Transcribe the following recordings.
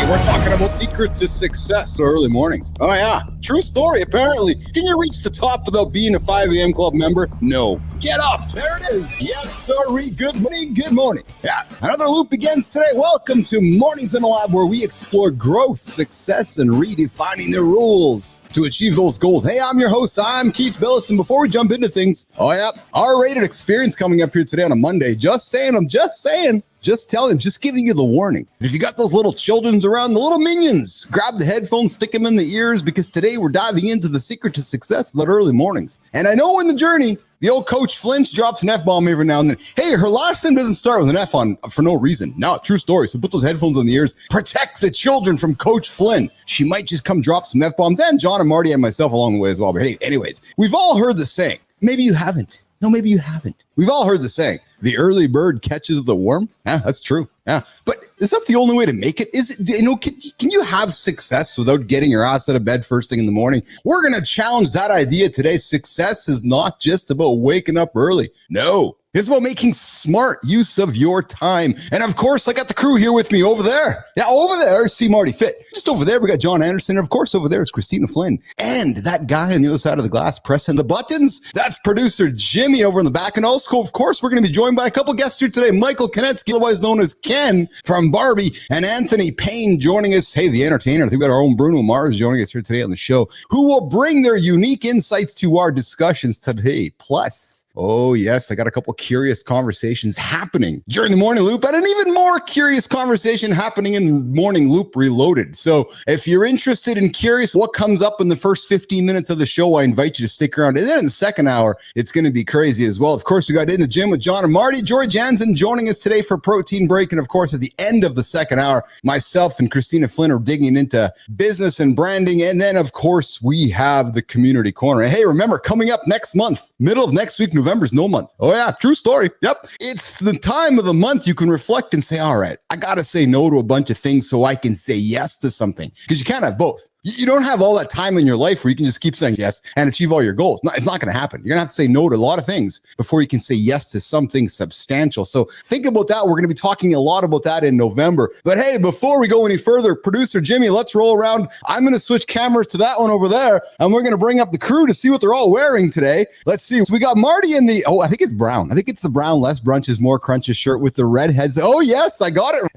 We're talking about secret to success early mornings. Oh yeah, true story. Apparently, can you reach the top without being a 5 a.m. club member? No. Get up. There it is. Yes, sorry. Good morning. Good morning. Yeah, another loop begins today. Welcome to Mornings in the Lab, where we explore growth, success, and redefining the rules to achieve those goals. Hey, I'm your host. I'm Keith Bellison. Before we jump into things, R-rated experience coming up here today on a Monday. Just saying. Just telling him, just giving you the warning. If you got those little children's around, the little minions, grab the headphones, stick them in the ears, because today we're diving into the secret to success of the early mornings. And I know in the journey, the old Coach Flynn drops an F-bomb every now and then. Hey, her last name doesn't start with an F on for no reason. No, true story. So put those headphones in the ears. Protect the children from Coach Flynn. She might just come drop some F-bombs, and John and Marty and myself along the way as well. But hey, anyways, we've all heard the saying. Maybe you haven't. No, maybe you haven't. We've all heard the saying, the early bird catches the worm. Yeah, that's true. Yeah, but is that the only way to make it? Is it, can you have success without getting your ass out of bed first thing in the morning? We're going to challenge that idea today. Success is not just about waking up early. No, it's about making smart use of your time. And of course, I got the crew here with me over there. Yeah, over there, see Marty Fit. Just over there, we got John Anderson. And of course, over there is Christina Flynn. And that guy on the other side of the glass pressing the buttons, that's producer Jimmy over in the back. And also, of course, we're going to be joined by a couple guests here today. Michael Kanetsky, otherwise known as Ken from Barbie, and Anthony Payne joining us. Hey, the entertainer. I think we got our own Bruno Mars joining us here today on the show, who will bring their unique insights to our discussions today. Plus, oh yes, I got a couple curious conversations happening during the morning loop, and an even more curious conversation happening in Morning Loop Reloaded. So if you're interested and curious what comes up in the first 15 minutes of the show, I invite you to stick around. And then in the second hour, it's going to be crazy as well. Of course, we got In the Gym with John and Marty. George Jansen joining us today for Protein Break. And of course, at the end of the second hour, myself and Christina Flynn are digging into business and branding. And then, of course, we have the Community Corner. And hey, remember, coming up next month, middle of next week, November's no month. Oh yeah, true story. Yep. It's the time of the month you can reflect and say, all right, I got to say no to a bunch of things so I can say yes to something, because you can't have both. You don't have all that time in your life where you can just keep saying yes and achieve all your goals. No, it's not going to happen. You're going to have to say no to a lot of things before you can say yes to something substantial. So think about that. We're going to be talking a lot about that in November. But hey, before we go any further, producer Jimmy, let's roll around. I'm going to switch cameras to that one over there, and we're going to bring up the crew to see what they're all wearing today. Let's see. So we got Marty in the, I think it's brown. I think it's the brown, less brunches, more crunches shirt with the red heads. Oh yes, I got it.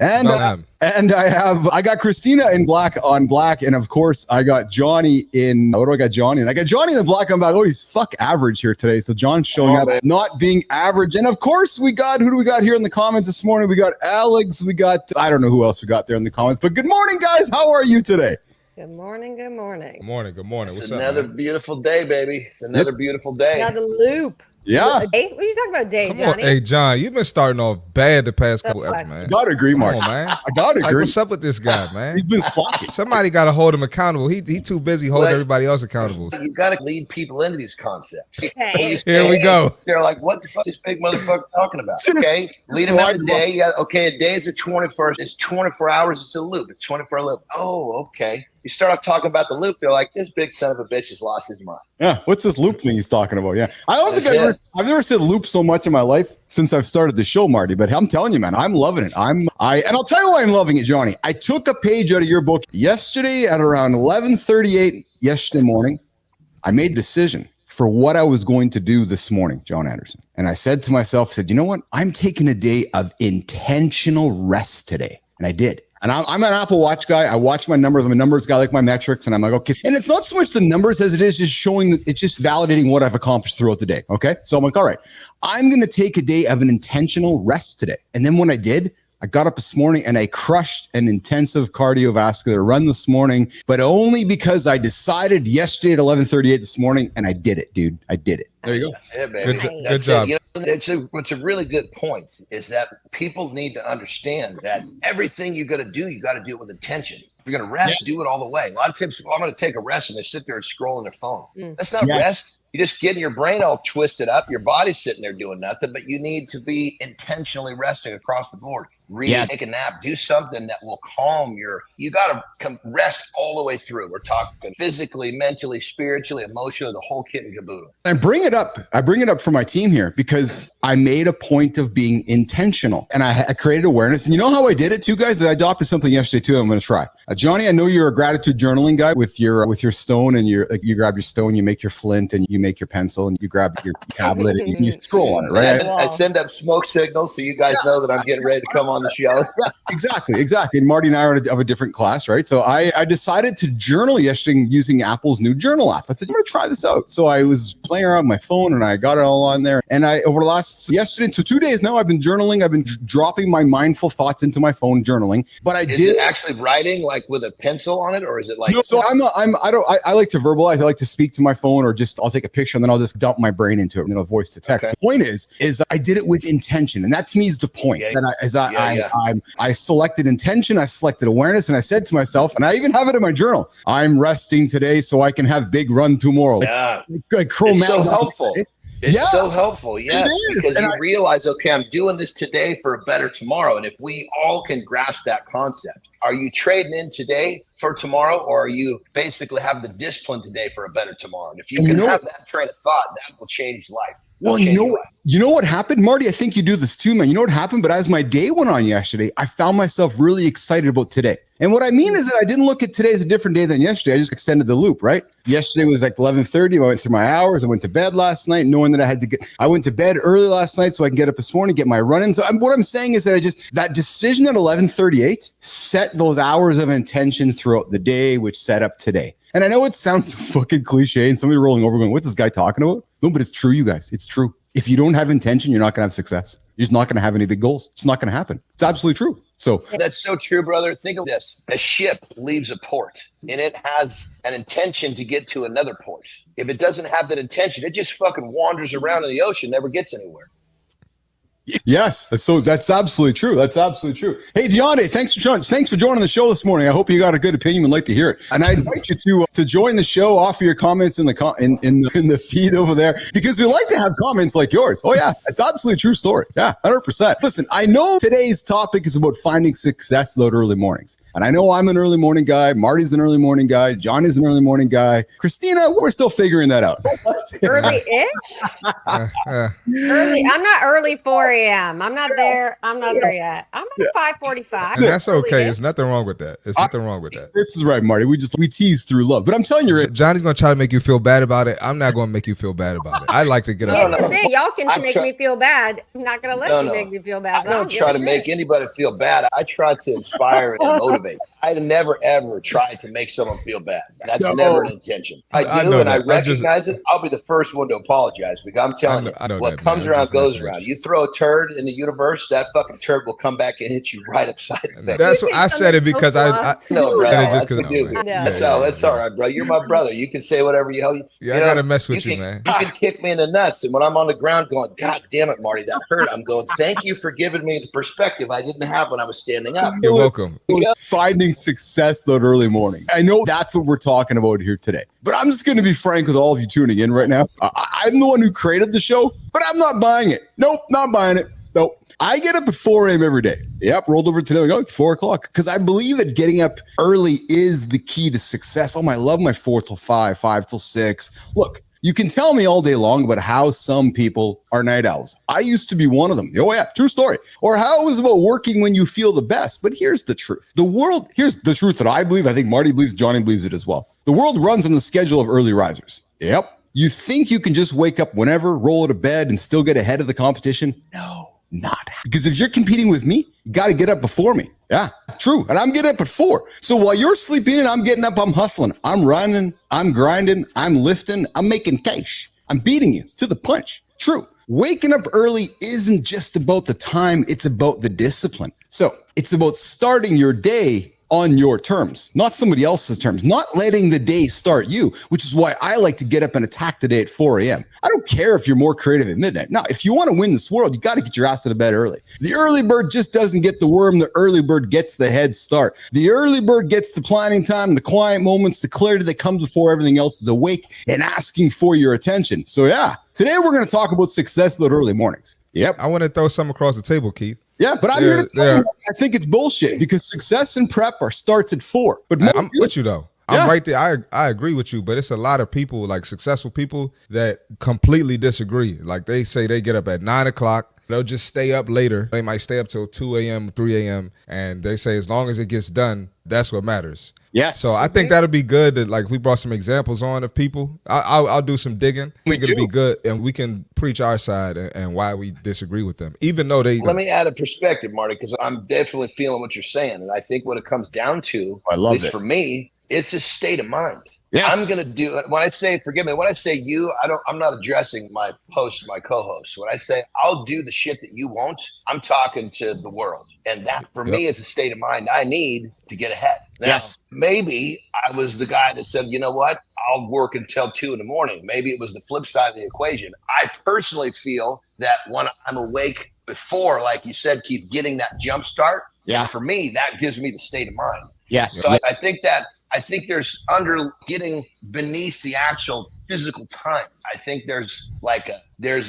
And I got Christina in black on black. And of course, I got Johnny in, what do I got Johnny in? I got Johnny in the black on black. Oh, he's fuck average here today. So John's showing up, not being average. And of course, who do we got here in the comments this morning? We got Alex. We got, I don't know who else we got there in the comments. But good morning, guys. How are you today? Good morning. Good morning. Good morning. Good morning. It's another beautiful day, baby. It's another beautiful day. Another loop. Yeah. Day? What are you talking about, day, Johnny? On. Hey, John, you've been starting off bad the past couple episodes, man. I gotta agree, Mark. Come on, man. I gotta agree. What's up with this guy, man? He's been sloppy. Somebody got to hold him accountable. He too busy holding everybody else accountable. You got to lead people into these concepts. Hey. Here we go. They're like, what the fuck is this big motherfucker talking about? Okay, lead them into the day. Okay, a day is a 21st. It's 24 hours. It's a loop. It's 24 loop. Oh, okay. You start off talking about the loop, they're like, this big son of a bitch has lost his mind. Yeah, what's this loop thing he's talking about? Yeah, I don't think I've never said loop so much in my life since I've started the show, Marty. But I'm telling you, man, I'm loving it. And I'll tell you why I'm loving it, Johnny. I took a page out of your book yesterday at around 11:38 yesterday morning. I made a decision for what I was going to do this morning, John Anderson. And I said to myself, you know what? I'm taking a day of intentional rest today. And I did. And I'm an Apple Watch guy. I watch my numbers. I'm a numbers guy, like my metrics. And I'm like, okay. And it's not so much the numbers as it is just showing that it's just validating what I've accomplished throughout the day. Okay. So I'm like, all right, I'm going to take a day of an intentional rest today. And then when I did, I got up this morning and I crushed an intensive cardiovascular run this morning, but only because I decided yesterday at 11:38 this morning, and I did it, dude. I did it. There you go. That's it, baby. Good job. You know, it's a really good point is that people need to understand that everything you got to do it with intention. If you're going to rest, do it all the way. A lot of times, I'm going to take a rest and they sit there and scroll on their phone. That's not rest. You just getting your brain all twisted up. Your body's sitting there doing nothing, but you need to be intentionally resting across the board. Read, take a nap, do something that will calm you got to rest all the way through. We're talking physically, mentally, spiritually, emotionally, the whole kit and caboodle. I bring it up for my team here because I made a point of being intentional and I created awareness. And you know how I did it too, guys? I adopted something yesterday too. I'm going to try. Johnny, I know you're a gratitude journaling guy with your stone and you grab your stone, you make your flint and you make your pencil and you grab your tablet and you scroll on it, right? I send up smoke signals so you guys know that I'm getting ready to come on the show. Yeah, exactly. And Marty and I are of a different class, right? So I decided to journal yesterday using Apple's new journal app. I said, I'm going to try this out. So I was playing around with my phone and I got it all on there. And over the yesterday, so 2 days now, I've been journaling. I've been dropping my mindful thoughts into my phone journaling. But is it actually writing like with a pencil on it, or is it like? No, so I like to verbalize. I like to speak to my phone, or just I'll take a picture and then I'll just dump my brain into it and then I'll voice to text. Okay. The point is I did it with intention, and that to me is the point. I selected intention, I selected awareness, and I said to myself, and I even have it in my journal, I'm resting today so I can have big run tomorrow. Yeah, it's so helpful. It's so helpful, yes, because you realize, okay, I'm doing this today for a better tomorrow. And if we all can grasp that concept, are you trading in today for tomorrow, or are you basically have the discipline today for a better tomorrow? And if you can have that train of thought, that will change life. Well, you know what happened, Marty? I think you do this too, man. You know what happened? But as my day went on yesterday, I found myself really excited about today. And what I mean is that I didn't look at today as a different day than yesterday. I just extended the loop, right? Yesterday was like 11:30. I went through my hours. I went to bed last night knowing that I went to bed early last night so I can get up this morning, get my run in. So what I'm saying is that that decision at 11:38 set those hours of intention throughout the day, which set up today. And I know it sounds fucking cliche and somebody rolling over going, what's this guy talking about? No, but it's true, you guys. It's true. If you don't have intention, you're not going to have success. You're just not going to have any big goals. It's not going to happen. It's absolutely true. So that's so true, brother. Think of this. A ship leaves a port and it has an intention to get to another port. If it doesn't have that intention, it just fucking wanders around in the ocean, never gets anywhere. Yes, that's absolutely true. That's absolutely true. Hey, Deontay, thanks for joining the show this morning. I hope you got a good opinion. We'd like to hear it. And I invite you to join the show, offer your comments in the feed over there, because we like to have comments like yours. Oh yeah, it's absolutely true story. Yeah, 100%. Listen, I know today's topic is about finding success without early mornings. And I know I'm an early morning guy. Marty's an early morning guy. Johnny's an early morning guy. Christina, we're still figuring that out. Early-ish? Early. I'm not early 4 a.m. I'm not there. I'm not there yet. I'm at 5:45. And that's okay. There's nothing wrong with that. There's nothing wrong with that. This is right, Marty. We tease through love. But I'm telling you, Johnny's going to try to make you feel bad about it. I'm not going to make you feel bad about it. I like to get up. Y'all can make me feel bad. I'm not going to let you make me feel bad. I don't try to make anybody feel bad. I try to inspire and motivate. I never, ever try to make someone feel bad. That's never an intention. I do, and I recognize it. I'll be the first one to apologize, because I'm telling you, what comes around goes around. You throw a turd in the universe, that fucking turd will come back and hit you right upside the face. That's what I said it because I no, bro, that's all right, bro. You're my brother. You can say whatever you hell. Yeah, I gotta mess with you, man. You can kick me in the nuts, and when I'm on the ground going, God damn it, Marty, that hurt. I'm going, thank you for giving me the perspective I didn't have when I was standing up. You're welcome. Finding success that early morning. I know that's what we're talking about here today, but I'm just going to be frank with all of you tuning in right now. I'm the one who created the show, but I'm not buying it. Nope, not buying it. Nope. I get up at 4 a.m. every day. Yep, rolled over today. Like 4 o'clock, because I believe that getting up early is the key to success. I love my 4 till 5, 5 till 6. Look, you can tell me all day long about how some people are night owls. I used to be one of them. Oh yeah, true story. Or how it was about working when you feel the best. But here's the truth. Here's the truth that I believe. I think Marty believes, Johnny believes it as well. The world runs on the schedule of early risers. Yep. You think you can just wake up whenever, roll out of bed, and still get ahead of the competition? No. Not. Because if you're competing with me, you got to get up before me. Yeah, true. And I'm getting up at 4. So while you're sleeping in, I'm getting up, I'm hustling, I'm running, I'm grinding, I'm lifting, I'm making cash. I'm beating you to the punch. True. Waking up early isn't just about the time, it's about the discipline. So it's about starting your day on your terms, not somebody else's terms, not letting the day start you, which is why I like to get up and attack the day at 4 a.m. I don't care if you're more creative at midnight. Now, if you want to win this world, you got to get your ass to bed early. The early bird just doesn't get the worm. The early bird gets the head start. The early bird gets the planning time, the quiet moments, the clarity that comes before everything else is awake and asking for your attention. So yeah, today we're going to talk about success in the early mornings. Yep. I want to throw something across the table, Keith. Yeah, but I'm here to tell you, I think it's bullshit because success and prep starts at 4. But I'm with you though. I'm right there. I agree with you, but it's a lot of people, like successful people, that completely disagree. Like they say they get up at 9 o'clock. They'll just stay up later. They might stay up till 2 a.m., 3 a.m. And they say as long as it gets done, that's what matters. Yes. So I think that'll be good that like we brought some examples on of people. I'll do some digging. I think it'll be good and we can preach our side and why we disagree with them, even though they. Let me add a perspective, Marty, because I'm definitely feeling what you're saying. And I think what it comes down to, at least for me, it's a state of mind. Yes. I'm going to do it. When I say, forgive me, when I say you, I'm not addressing my co-host. When I say I'll do the shit that you won't, I'm talking to the world. And that for me is a state of mind I need to get ahead. Now, maybe I was the guy that said, you know what, I'll work until 2 in the morning. Maybe it was the flip side of the equation. I personally feel that when I'm awake before, like you said, Keith, getting that jump start, for me, that gives me the state of mind. Yes. So I think there's getting beneath the actual physical time. I think there's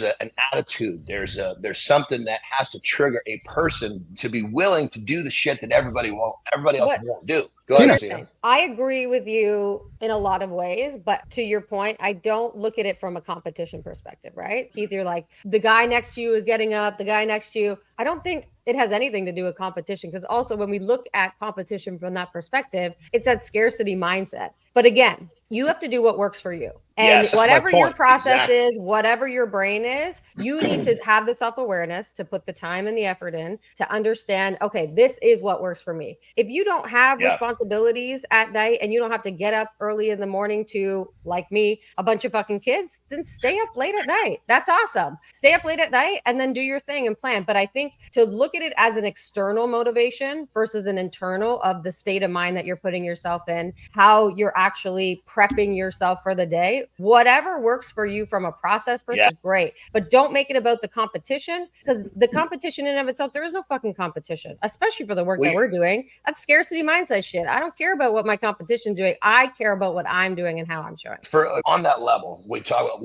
an attitude. There's something that has to trigger a person to be willing to do the shit that everybody else won't do. Go ahead, Tina. I agree with you in a lot of ways, but to your point, I don't look at it from a competition perspective, right? Keith, you're like, the guy next to you is getting up, the guy next to you. I don't think it has anything to do with competition, because also when we look at competition from that perspective, it's that scarcity mindset. But again, you have to do what works for you. And whatever your process is, whatever your brain is, you need to have the self-awareness to put the time and the effort in to understand, okay, this is what works for me. If you don't have responsibilities at night and you don't have to get up early in the morning to, like me, a bunch of fucking kids, then stay up late at night. That's awesome. Stay up late at night and then do your thing and plan. But I think to look at it as an external motivation versus an internal of the state of mind that you're putting yourself in, how you're actually prepping yourself for the day, whatever works for you from a process perspective, great. But don't make it about the competition, because the competition in and of itself, there is no fucking competition, especially for the work that we're doing. That's scarcity mindset shit. I don't care about what my competition's doing. I care about what I'm doing and how I'm showing. On that level, we talk about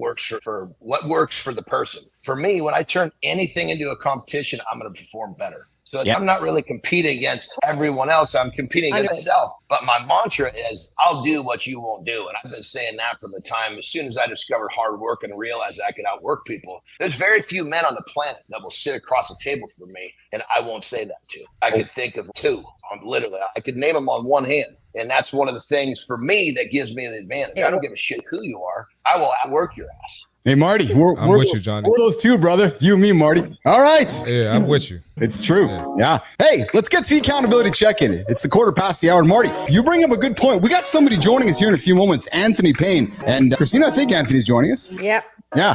what works for the person. For me, when I turn anything into a competition, I'm going to perform better. So I'm not really competing against everyone else. I'm competing against myself. But my mantra is, I'll do what you won't do. And I've been saying that from the time, as soon as I discovered hard work and realized I could outwork people. There's very few men on the planet that will sit across the table from me and I won't say that to. I could think of 2. Literally, I could name them on one hand. And that's one of the things for me that gives me an advantage. I don't give a shit who you are. I will outwork your ass. Hey, Marty, we're with you, Johnny. We're those 2, brother. You and me, Marty. All right. Yeah, I'm with you. It's true. Yeah. Hey, let's get to the accountability check-in. It's the 1:15. Marty, you bring up a good point. We got somebody joining us here in a few moments, Anthony Payne. And Christina, I think Anthony's joining us. Yep. Yeah.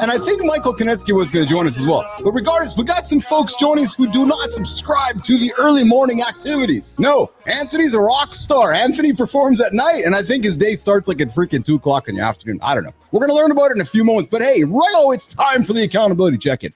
And I think Michael Kanetsky was going to join us as well. But regardless, we got some folks joining us who do not subscribe to the early morning activities. No, Anthony's a rock star. Anthony performs at night, and I think his day starts like at freaking 2 o'clock in the afternoon. I don't know. We're going to learn about it in a few moments. But hey, right now it's time for the accountability check-in.